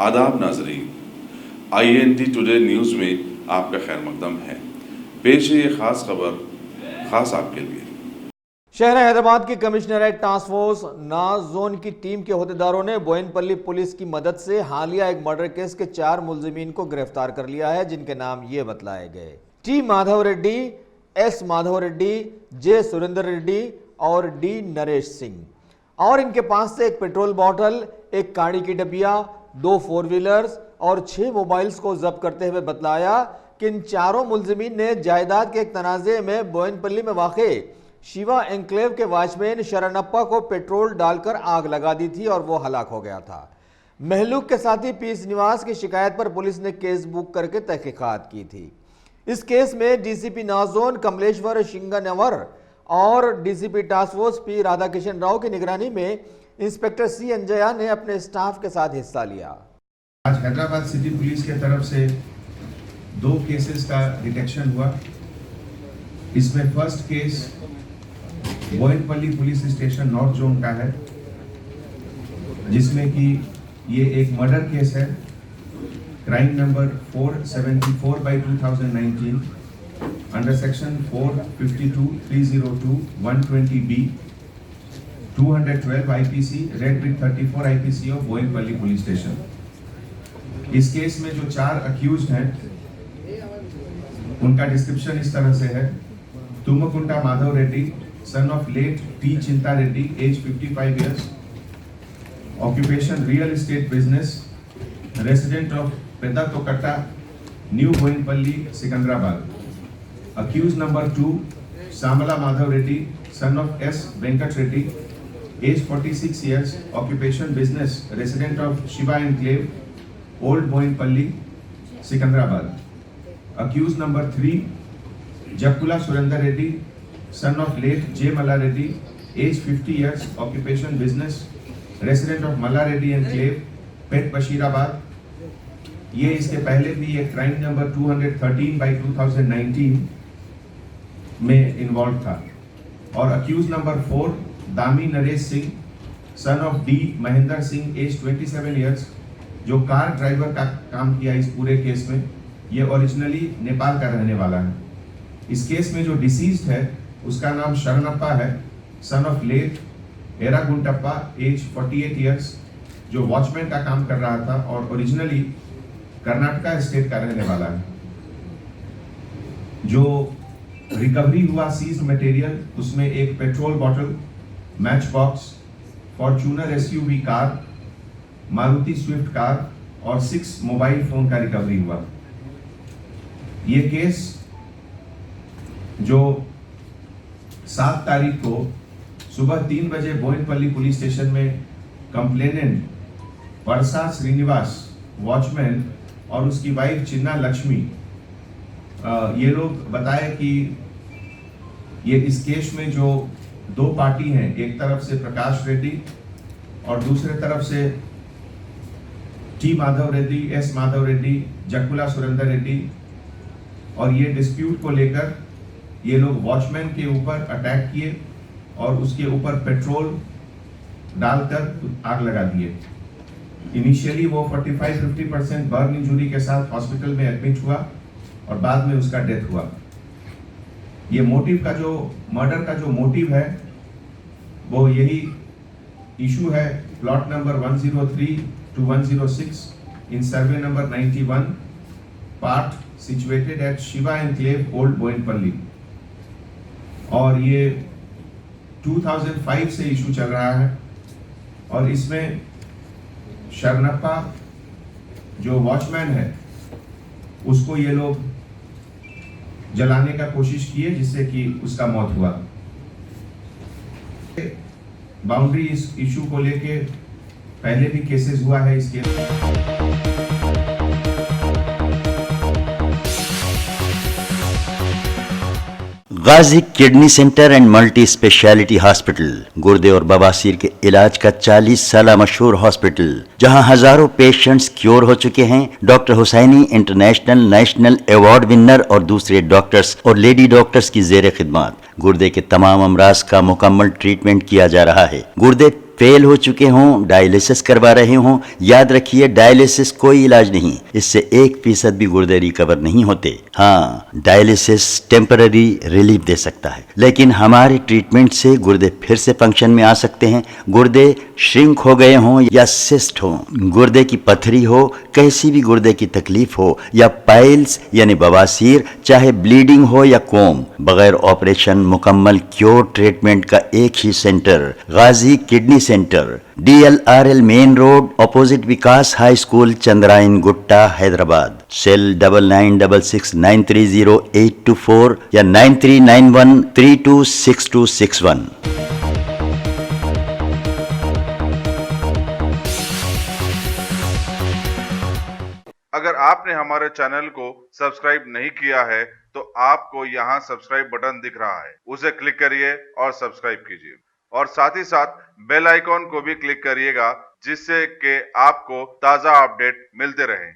आदाब नाजरीन, INT today news में आपका खैर मकदम है। पेश है ये ख़ास खबर ख़ास आपके लिए। शहर हैदराबाद की कमिश्नरेट टास्क फोर्स नाज जोन की टीम के अहदेदारों ने बोयनपल्ली पुलिस की मदद से हालिया एक मर्डर केस के 4 मुलजिमीन को गिरफ्तार कर लिया है, जिनके नाम ये बतलाए गए: टी माधव रेड्डी, एस माधव रेड्डी, जे सुरेंद्र रेड्डी और डी नरेश सिंह। और इनके पास से एक पेट्रोल बॉटल, एक काड़ी की डबिया, 2 4 व्हीलर्स और 6 मोबाइल्स को जब्त करते हुए बतलाया कि इन चारों मुलजिमीन ने जायदाद के एक तनाज़े में बोयनपल्ली में वाक़े शिवा एन्क्लेव के वॉचमैन शरणप्पा को पेट्रोल डालकर आग लगा दी थी और वो हलाक हो गया था। महलूक के साथी पी श्रीनिवास की शिकायत पर पुलिस ने केस बुक करके तहकीकात की थी। इस केस में डीसीपी नाजोन कमलेश्वर शिंगनवर और DCP task force P Radhakishan Rao की निगरानी में इंस्पेक्टर सी अंजया ने अपने स्टाफ के साथ हिस्सा लिया। आज हैदराबाद सिटी पुलिस के तरफ से 2 केसेस का डिटेक्शन हुआ। इसमें first case Boyanpally police station north zone का है, जिसमें कि ये एक मर्डर केस है, crime number 474/2019 under section 452, 302, 120B, 212 IPC, read with 34 IPC of Boyanpally police station. इस केस में जो 4 अक्यूज्ड हैं उनका डिस्क्रिप्शन इस तरह से है: तुमकुंटा Madhav Reddy, son of late T Chinta Reddy, age 55 years, occupation real estate business, resident of Pedda Tokatta, New Boinpalli, Secunderabad. Accused number 2, Samala Madhav Reddy, son of S Venkat Reddy, age 46 years, occupation business, resident of Shiva Enclave, Old Boinpalli, Secunderabad. Accused number 3, Jakula Surendra Reddy, son of late J Malla Reddy, age 50 years, occupation business, resident of Malla Reddy Enclave, Pet Bashirabad. ये इसके पहले भी एक crime number 213/2019 में involve था। और accused number 4 दामी Naresh Singh, son of D Mahendra Singh, age 27 years, जो कार ड्राइवर का काम किया इस पूरे केस में। ये ओरिजिनली नेपाल का रहने वाला है। इस केस में जो डिसीज्ड है उसका नाम शरणप्पा है, son of late Erra Guntappa, age 48 years, जो वॉचमैन का काम कर रहा था और ओरिजिनली कर्नाटका स्टेट का रहने वाला है। जो रिकवरी हुआ सीज्ड मटेरियल, उसमें एक petrol bottle, match box, Fortuner SUV car, Maruti Swift car और 6 मोबाइल फोन का रिकवरी हुआ। ये केस जो 7 तारीख को सुबह 3 बजे बोयनपल्ली पुलिस स्टेशन में कंप्लेनेंट परसा श्रीनिवास वॉचमैन और उसकी वाइफ चिन्ना लक्ष्मी, ये लोग बताए कि ये इस केस में जो 2 पार्टी हैं, एक तरफ से प्रकाश रेड्डी और दूसरे तरफ से टी माधव रेड्डी, एस माधव रेड्डी, जकुला सुरेंद्र रेड्डी, और ये डिस्प्यूट को लेकर ये लोग वॉचमैन के ऊपर अटैक किए और उसके ऊपर पेट्रोल डालकर आग लगा दिए। इनिशियली वो 45-50% बर्न इंजरी के साथ हॉस्पिटल में एडमिट हुआ और बाद में उसका डेथ हुआ। ये मोटिव का जो मर्डर का जो मोटिव है वो यही इशू है, plot number 103 to 106 in survey number 91, part situated at Shiva enclave, old Boyanpally. और ये 2005 से इशू चल रहा है और इसमें शरणप्पा जो वॉचमैन है उसको ये लोग जलाने का कोशिश किए, जिससे कि उसका मौत हुआ। बाउंड्री इस इशू को लेके पहले भी केसेस हुआ है इसके। Ghazi kidney centre and multi speciality hospital, गुर्दे और बवासीर के इलाज का 40 साल मशहूर हॉस्पिटल, जहां हजारों पेशेंट्स क्योर हो चुके हैं। Doctor Husaini international national award winner और दूसरे डॉक्टर्स और लेडी डॉक्टर्स की जेर खिदमत। गुर्दे के तमाम अमराज का मुकम्मल ट्रीटमेंट किया जा रहा है। गुर्दे फेल हो चुके हों, डायलिसिस करवा रहे हों, याद रखिए डायलिसिस कोई इलाज नहीं, इससे 1% भी गुर्दे रिकवर नहीं होते। हाँ, डायलिसिस टेम्पररी रिलीफ दे सकता है, लेकिन हमारे ट्रीटमेंट से गुर्दे फिर से फंक्शन में आ सकते हैं। गुर्दे श्रिंक हो गए हों या सिस्ट हो, गुर्दे की पथरी हो, कैसी भी गुर्दे की तकलीफ हो, या पाइल्स यानी बवासीर, चाहे ब्लीडिंग हो या कोम, बगैर ऑपरेशन मुकम्मल क्योर ट्रीटमेंट का एक ही centre, Ghazi kidney centre, DLRL main road, opposite Vikas high school, Chandrayan Gutta, Hyderabad. Cell 9966930824 या 9391326261। अगर आपने हमारे चैनल को सब्सक्राइब नहीं किया है तो आपको यहाँ सब्सक्राइब बटन दिख रहा है, उसे क्लिक करिए और सब्सक्राइब कीजिए और साथ ही साथ बेल आइकॉन को भी क्लिक करिएगा, जिससे कि आपको ताज़ा अपडेट मिलते रहें।